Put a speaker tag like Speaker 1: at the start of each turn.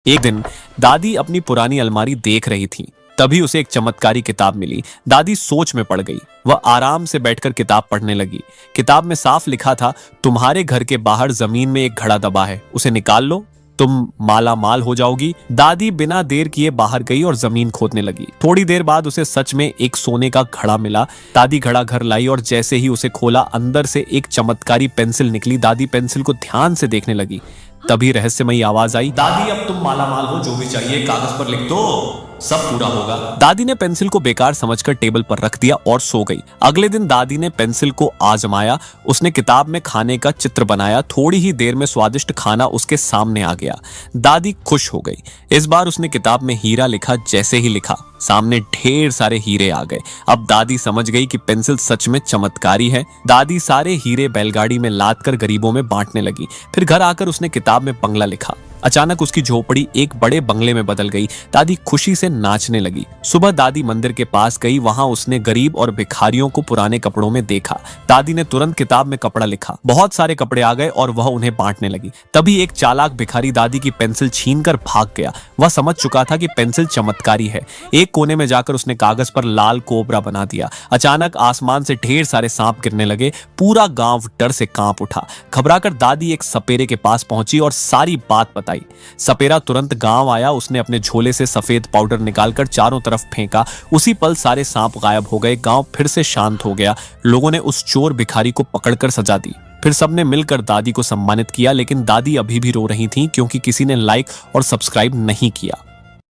Speaker 1: एक दिन दादी अपनी पुरानी अलमारी देख रही थी। तभी उसे एक चमत्कारी किताब मिली। दादी सोच में पड़ गई। वह आराम से बैठकर किताब पढ़ने लगी। किताब में साफ लिखा था, तुम्हारे घर के बाहर जमीन में एक घड़ा दबा है, उसे निकाल लो, तुम माला माल हो जाओगी। दादी बिना देर किए बाहर गई और जमीन खोदने लगी। थोड़ी देर बाद उसे सच में एक सोने का घड़ा मिला। दादी घड़ा घर लाई और जैसे ही उसे खोला, अंदर से एक चमत्कारी पेंसिल निकली। दादी पेंसिल को ध्यान से देखने लगी। तभी रहस्यमयी आवाज आई, दादी अब तुम माला माल हो, जो भी चाहिए कागज पर लिख दो, सब पूरा होगा। दादी ने पेंसिल को बेकार समझकर टेबल पर रख दिया और सो गई। अगले दिन दादी ने पेंसिल को आजमाया। उसने किताब में खाने का चित्र बनाया। थोड़ी ही देर में स्वादिष्ट खाना उसके सामने आ गया। दादी खुश हो गई। इस बार उसने किताब में हीरा लिखा। जैसे ही लिखा, सामने ढेर सारे हीरे आ गए। अब दादी समझ गई कि पेंसिल सच में चमत्कारी है। दादी सारे हीरे बैलगाड़ी में लाद कर गरीबों में बांटने लगी। फिर घर आकर उसने किताब में बंगला लिखा। अचानक उसकी झोपड़ी एक बड़े बंगले में बदल गई। दादी खुशी से नाचने लगी। सुबह दादी मंदिर के पास गई। वहां उसने गरीब और भिखारियों को पुराने कपड़ों में देखा। दादी ने तुरंत किताब में कपड़ा लिखा। बहुत सारे कपड़े आ गए और वह उन्हें बांटने लगी। तभी एक चालाक भिखारी दादी की पेंसिल छीनकर भाग गया। वह समझ चुका था कि पेंसिल चमत्कारी है। एक कोने में जाकर उसने कागज पर लाल कोबरा बना दिया। अचानक आसमान से ढेर सारे सांप गिरने लगे। पूरा गांव डर से कांप उठा। घबराकर दादी एक सपेरे के पास पहुंची और सारी बात बताई। सपेरा तुरंत गांव आया। उसने अपने झोले से सफेद पाउडर निकालकर चारों तरफ फेंका। उसी पल सारे सांप गायब हो गए। गांव फिर से शांत हो गया। लोगों ने उस चोर भिखारी को पकड़कर सजा दी। फिर सबने मिलकर दादी को सम्मानित किया। लेकिन दादी अभी भी रो रही थी, क्योंकि किसी ने लाइक और सब्सक्राइब नहीं किया।